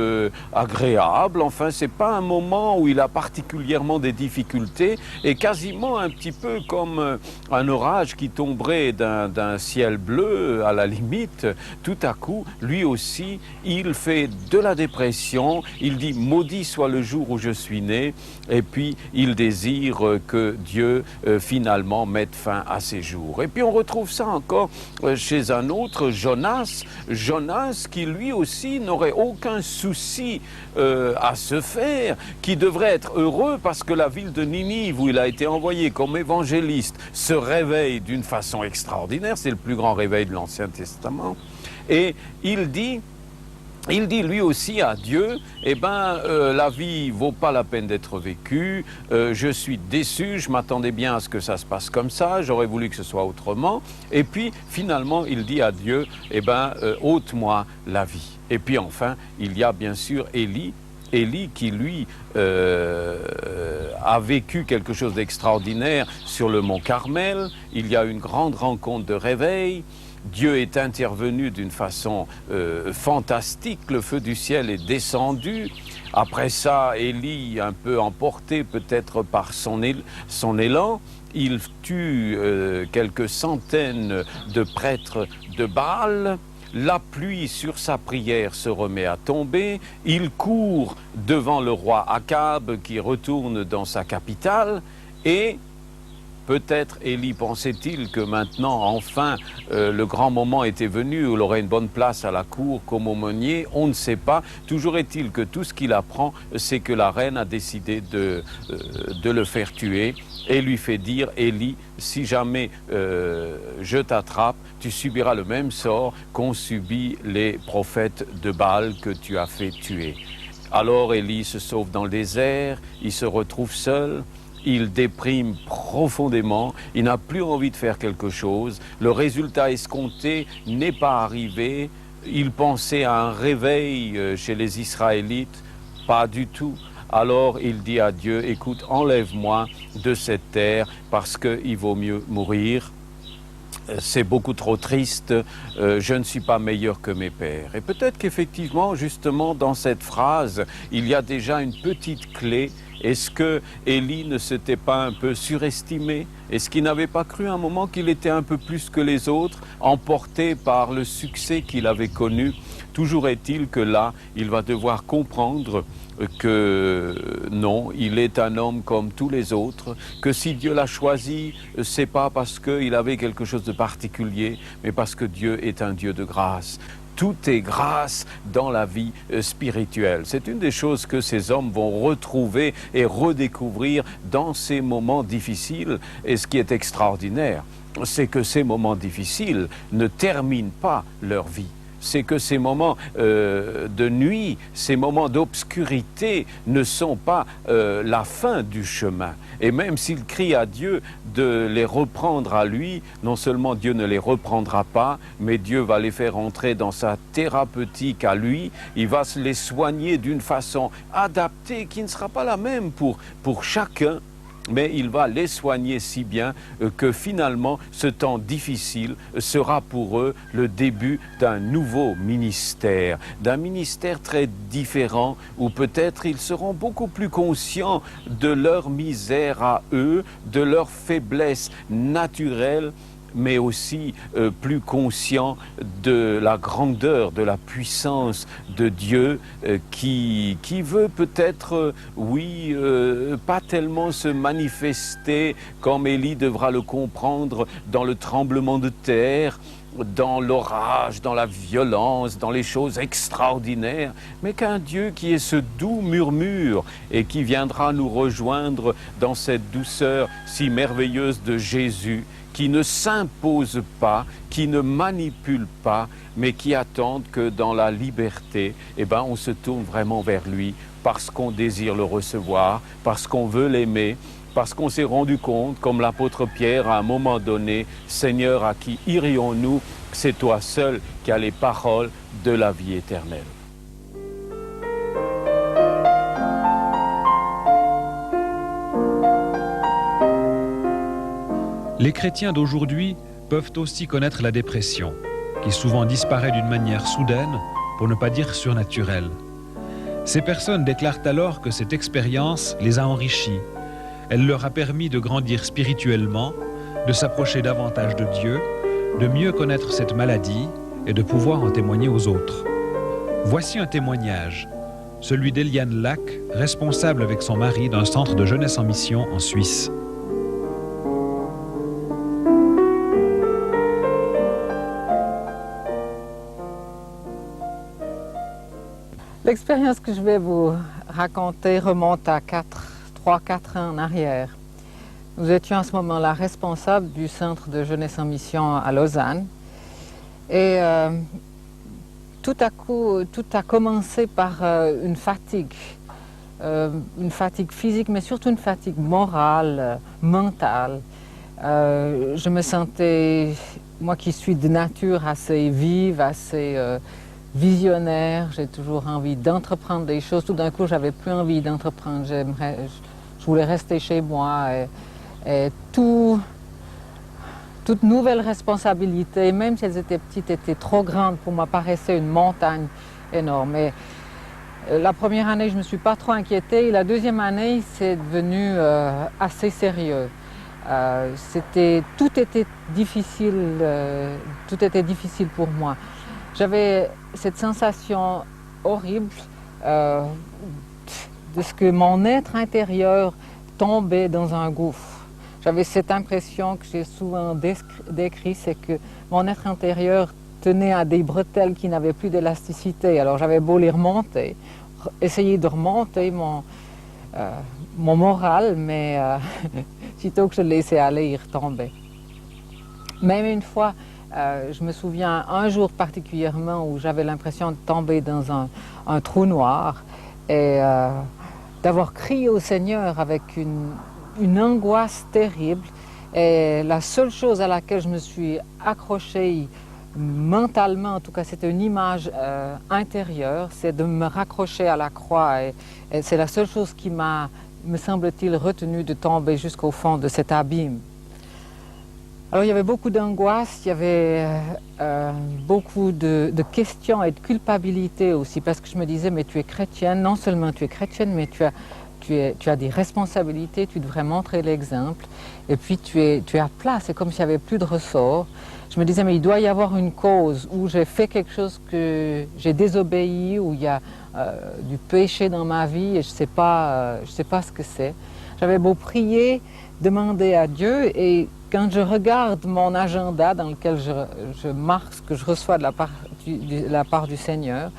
agréable. Enfin, c'est pas un moment où il a particulièrement des difficultés et quasiment un petit peu comme un orage qui tomberait d'un ciel bleu à la limite. Tout à coup, lui aussi, il fait de la dépression. Il dit « Maudit soit le jour où je suis né » et puis il désire que Dieu finalement mette fin à ses jours. Et puis on retrouve ça encore chez un autre, Jonas. Jonas qui lui aussi n'aurait aucun souci à se faire, qui devrait être heureux parce que la ville de Ninive où il a été envoyé comme évangéliste se réveille d'une façon extraordinaire. C'est le plus grand réveil de l'Ancien Testament. Et il dit lui aussi à Dieu, la vie vaut pas la peine d'être vécue, je suis déçu, je m'attendais bien à ce que ça se passe comme ça, j'aurais voulu que ce soit autrement. Et puis finalement il dit à Dieu, ôte-moi la vie. Et puis enfin il y a bien sûr Élie qui lui a vécu quelque chose d'extraordinaire sur le mont Carmel. Il y a une grande rencontre de réveil. Dieu est intervenu d'une façon fantastique, le feu du ciel est descendu. Après ça, Élie, un peu emporté peut-être par son élan, il tue quelques centaines de prêtres de Baal. La pluie sur sa prière se remet à tomber. Il court devant le roi Akab qui retourne dans sa capitale et peut-être Élie pensait-il que maintenant, enfin, le grand moment était venu où il aurait une bonne place à la cour comme aumônier. On ne sait pas. Toujours est-il que tout ce qu'il apprend, c'est que la reine a décidé de le faire tuer et lui fait dire, Élie, si jamais je t'attrape, tu subiras le même sort qu'ont subi les prophètes de Baal que tu as fait tuer. Alors Élie se sauve dans le désert, il se retrouve seul. Il déprime profondément, il n'a plus envie de faire quelque chose, le résultat escompté n'est pas arrivé, il pensait à un réveil chez les Israélites, pas du tout. Alors il dit à Dieu, écoute, enlève-moi de cette terre parce qu'il vaut mieux mourir. C'est beaucoup trop triste, je ne suis pas meilleur que mes pères. Et peut-être qu'effectivement, justement, dans cette phrase, il y a déjà une petite clé. Est-ce que Élie ne s'était pas un peu surestimé? Est-ce qu'il n'avait pas cru un moment qu'il était un peu plus que les autres, emporté par le succès qu'il avait connu? Toujours est-il que là, il va devoir comprendre que non, il est un homme comme tous les autres, que si Dieu l'a choisi, c'est pas parce qu'il avait quelque chose de particulier, mais parce que Dieu est un Dieu de grâce. Tout est grâce dans la vie spirituelle. C'est une des choses que ces hommes vont retrouver et redécouvrir dans ces moments difficiles. Et ce qui est extraordinaire, c'est que ces moments difficiles ne terminent pas leur vie. C'est que ces moments de nuit, ces moments d'obscurité ne sont pas la fin du chemin. Et même s'il crie à Dieu de les reprendre à lui, non seulement Dieu ne les reprendra pas, mais Dieu va les faire entrer dans sa thérapeutique à lui. Il va les soigner d'une façon adaptée qui ne sera pas la même pour chacun. Mais il va les soigner si bien que finalement ce temps difficile sera pour eux le début d'un nouveau ministère, d'un ministère très différent où peut-être ils seront beaucoup plus conscients de leur misère à eux, de leur faiblesse naturelle, mais aussi plus conscient de la grandeur, de la puissance de Dieu qui veut peut-être, pas tellement se manifester comme Élie devra le comprendre dans le tremblement de terre, dans l'orage, dans la violence, dans les choses extraordinaires, mais qu'un Dieu qui est ce doux murmure et qui viendra nous rejoindre dans cette douceur si merveilleuse de Jésus, qui ne s'impose pas, qui ne manipule pas, mais qui attendent que dans la liberté, on se tourne vraiment vers lui parce qu'on désire le recevoir, parce qu'on veut l'aimer, parce qu'on s'est rendu compte, comme l'apôtre Pierre à un moment donné, Seigneur, à qui irions-nous? C'est toi seul qui as les paroles de la vie éternelle. Les chrétiens d'aujourd'hui peuvent aussi connaître la dépression, qui souvent disparaît d'une manière soudaine, pour ne pas dire surnaturelle. Ces personnes déclarent alors que cette expérience les a enrichis. Elle leur a permis de grandir spirituellement, de s'approcher davantage de Dieu, de mieux connaître cette maladie et de pouvoir en témoigner aux autres. Voici un témoignage, celui d'Eliane Lac, responsable avec son mari d'un centre de jeunesse en mission en Suisse. L'expérience que je vais vous raconter remonte à 3-4 ans en arrière. Nous étions à ce moment-là responsables du centre de jeunesse en mission à Lausanne. Et tout à coup, tout a commencé par une fatigue physique, mais surtout une fatigue morale, mentale. Je me sentais, moi qui suis de nature assez vive, assez visionnaire, j'ai toujours envie d'entreprendre des choses. Tout d'un coup, j'avais plus envie d'entreprendre. Je voulais rester chez moi. Et toute nouvelle responsabilité, même si elles étaient petites, étaient trop grandes pour moi, paraissait une montagne énorme. Et la première année, je ne me suis pas trop inquiétée. Et la deuxième année, c'est devenu assez sérieux. Tout était difficile pour moi. J'avais cette sensation horrible de ce que mon être intérieur tombait dans un gouffre. J'avais cette impression que j'ai souvent décrit, c'est que mon être intérieur tenait à des bretelles qui n'avaient plus d'élasticité. Alors j'avais beau les remonter, essayer de remonter mon moral, mais sitôt que je le laissais aller, il retombait. Même une fois, je me souviens un jour particulièrement où j'avais l'impression de tomber dans un trou noir et d'avoir crié au Seigneur avec une angoisse terrible. Et la seule chose à laquelle je me suis accrochée mentalement, en tout cas c'était une image intérieure, c'est de me raccrocher à la croix. Et c'est la seule chose qui m'a, me semble-t-il, retenu de tomber jusqu'au fond de cet abîme. Alors il y avait beaucoup d'angoisse, il y avait beaucoup de questions et de culpabilité aussi, parce que je me disais, mais tu es chrétienne, non seulement tu es chrétienne, mais tu as des responsabilités, tu devrais montrer l'exemple, et puis tu es à plat, c'est comme s'il n'y avait plus de ressort. Je me disais, mais il doit y avoir une cause où j'ai fait quelque chose que j'ai désobéi, où il y a du péché dans ma vie, et je sais pas ce que c'est. J'avais beau prier, demander à Dieu, et quand je regarde mon agenda dans lequel je marque ce que je reçois de la part du Seigneur,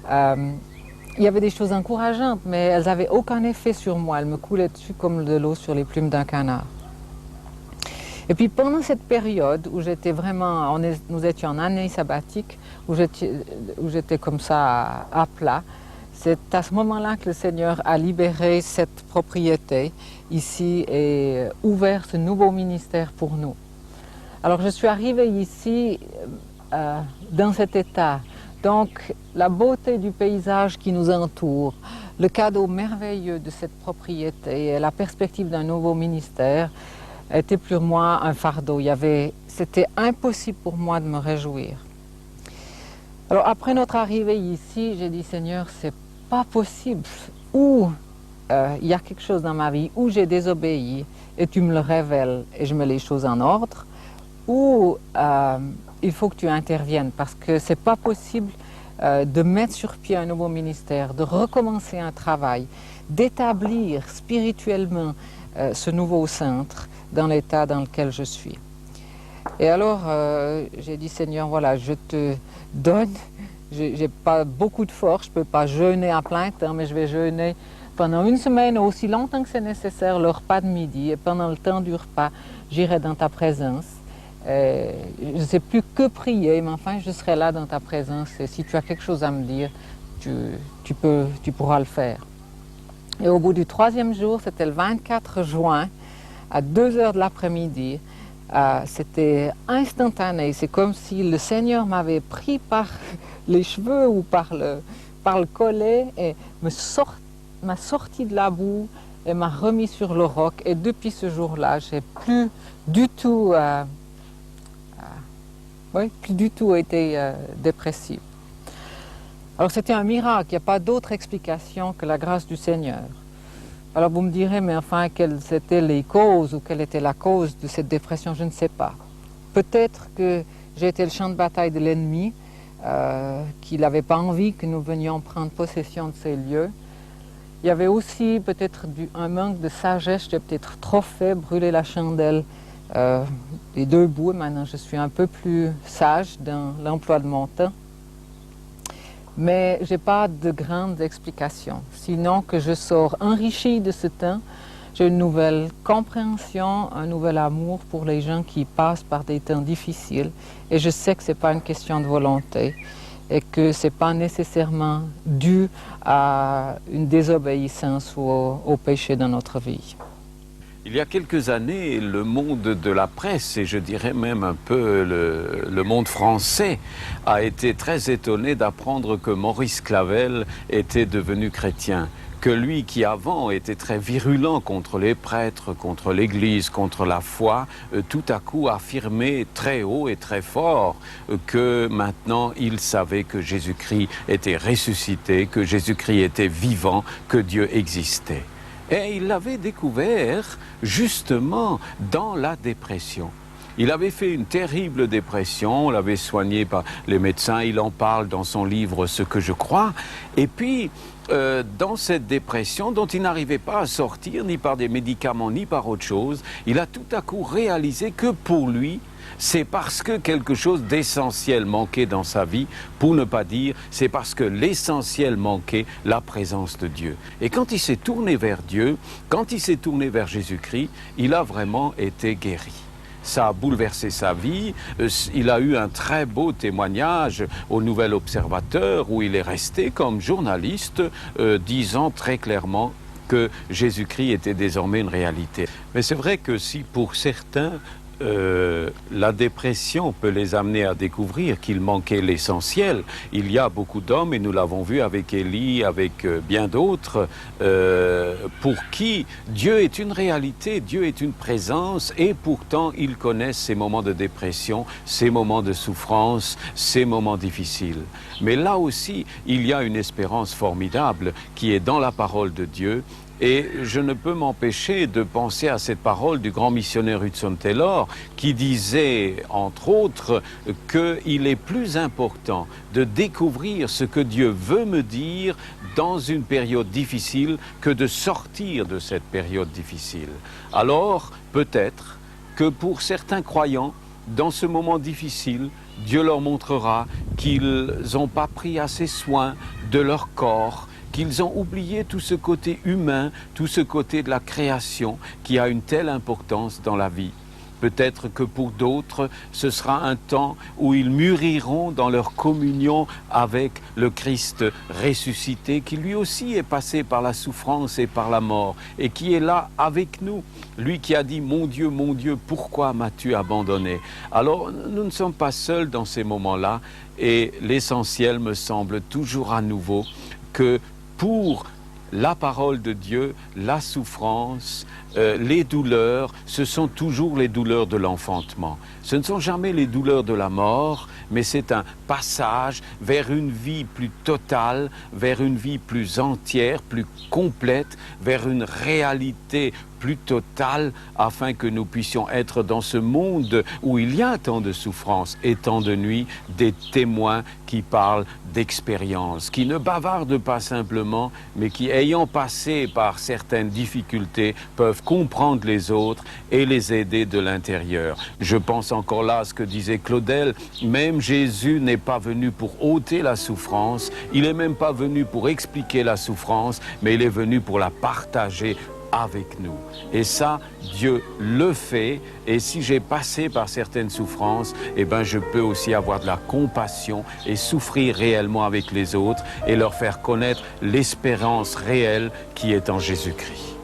il y avait des choses encourageantes, mais elles n'avaient aucun effet sur moi. Elles me coulaient dessus comme de l'eau sur les plumes d'un canard. Et puis pendant cette période où j'étais vraiment, nous étions en année sabbatique, où j'étais comme ça à plat, c'est à ce moment-là que le Seigneur a libéré cette propriété ici et ouvert ce nouveau ministère pour nous. Alors je suis arrivée ici dans cet état. Donc la beauté du paysage qui nous entoure, le cadeau merveilleux de cette propriété et la perspective d'un nouveau ministère était pour moi un fardeau. C'était impossible pour moi de me réjouir. Alors après notre arrivée ici, j'ai dit, Seigneur, c'est pas possible. Ou il y a quelque chose dans ma vie où j'ai désobéi et tu me le révèles et je mets les choses en ordre, ou il faut que tu interviennes parce que c'est pas possible de mettre sur pied un nouveau ministère, de recommencer un travail, d'établir spirituellement ce nouveau centre dans l'état dans lequel je suis. Et alors j'ai dit, Seigneur, voilà, je te donne. J'ai pas beaucoup de force, je peux pas jeûner à plein temps, mais je vais jeûner pendant une semaine, aussi longtemps que c'est nécessaire, le repas de midi. Et pendant le temps du repas, j'irai dans ta présence. Je ne sais plus que prier, mais enfin, je serai là dans ta présence. Et si tu as quelque chose à me dire, tu pourras le faire. Et au bout du 3e jour, c'était le 24 juin, à 2 heures de l'après-midi, c'était instantané. C'est comme si le Seigneur m'avait pris par les cheveux ou par le collet et m'a sorti de la boue et m'a remis sur le roc. Et depuis ce jour-là, j'ai plus du tout été dépressive. Alors c'était un miracle, il n'y a pas d'autre explication que la grâce du Seigneur. Alors vous me direz, mais enfin, quelles étaient les causes ou quelle était la cause de cette dépression, je ne sais pas. Peut-être que j'ai été le champ de bataille de l'ennemi, qu'il n'avait pas envie que nous venions prendre possession de ces lieux. Il y avait aussi peut-être un manque de sagesse, j'ai peut-être trop fait brûler la chandelle des 2 bouts. Maintenant je suis un peu plus sage dans l'emploi de mon temps. Mais je n'ai pas de grandes explications, sinon que je sors enrichie de ce temps. J'ai une nouvelle compréhension, un nouvel amour pour les gens qui passent par des temps difficiles. Et je sais que ce n'est pas une question de volonté et que ce n'est pas nécessairement dû à une désobéissance ou au péché dans notre vie. Il y a quelques années, le monde de la presse, et je dirais même un peu le monde français, a été très étonné d'apprendre que Maurice Clavel était devenu chrétien. Que lui qui avant était très virulent contre les prêtres, contre l'Église, contre la foi, tout à coup affirmait très haut et très fort que maintenant il savait que Jésus-Christ était ressuscité, que Jésus-Christ était vivant, que Dieu existait. Et il l'avait découvert justement dans la dépression. Il avait fait une terrible dépression, on l'avait soigné par les médecins, il en parle dans son livre « Ce que je crois ». Et puis, dans cette dépression dont il n'arrivait pas à sortir, ni par des médicaments, ni par autre chose, il a tout à coup réalisé que pour lui, c'est parce que quelque chose d'essentiel manquait dans sa vie, pour ne pas dire, c'est parce que l'essentiel manquait, la présence de Dieu. Et quand il s'est tourné vers Dieu, quand il s'est tourné vers Jésus-Christ, il a vraiment été guéri. Ça a bouleversé sa vie. Il a eu un très beau témoignage au Nouvel Observateur où il est resté comme journaliste, disant très clairement que Jésus-Christ était désormais une réalité. Mais c'est vrai que si pour certains, la dépression peut les amener à découvrir qu'il manquait l'essentiel. Il y a beaucoup d'hommes, et nous l'avons vu avec Élie, avec bien d'autres, pour qui Dieu est une réalité, Dieu est une présence, et pourtant ils connaissent ces moments de dépression, ces moments de souffrance, ces moments difficiles. Mais là aussi, il y a une espérance formidable qui est dans la parole de Dieu. Et je ne peux m'empêcher de penser à cette parole du grand missionnaire Hudson Taylor qui disait, entre autres, qu'il est plus important de découvrir ce que Dieu veut me dire dans une période difficile que de sortir de cette période difficile. Alors, peut-être que pour certains croyants, dans ce moment difficile, Dieu leur montrera qu'ils n'ont pas pris assez soin de leur corps, qu'ils ont oublié tout ce côté humain, tout ce côté de la création qui a une telle importance dans la vie. Peut-être que pour d'autres, ce sera un temps où ils mûriront dans leur communion avec le Christ ressuscité, qui lui aussi est passé par la souffrance et par la mort, et qui est là avec nous. Lui qui a dit « Mon Dieu, pourquoi m'as-tu abandonné ?» Alors, nous ne sommes pas seuls dans ces moments-là, et l'essentiel me semble toujours à nouveau que pour la parole de Dieu, la souffrance, les douleurs, ce sont toujours les douleurs de l'enfantement. Ce ne sont jamais les douleurs de la mort, mais c'est un passage vers une vie plus totale, vers une vie plus entière, plus complète, vers une réalité plus totale, afin que nous puissions être dans ce monde où il y a tant de souffrance et tant de nuit, des témoins qui parlent d'expérience, qui ne bavardent pas simplement, mais qui, ayant passé par certaines difficultés, peuvent comprendre les autres et les aider de l'intérieur. Je pense encore là à ce que disait Claudel, même Jésus n'est pas venu pour ôter la souffrance, il n'est même pas venu pour expliquer la souffrance, mais il est venu pour la partager avec nous. Et ça, Dieu le fait. Et si j'ai passé par certaines souffrances, eh ben, je peux aussi avoir de la compassion et souffrir réellement avec les autres et leur faire connaître l'espérance réelle qui est en Jésus-Christ.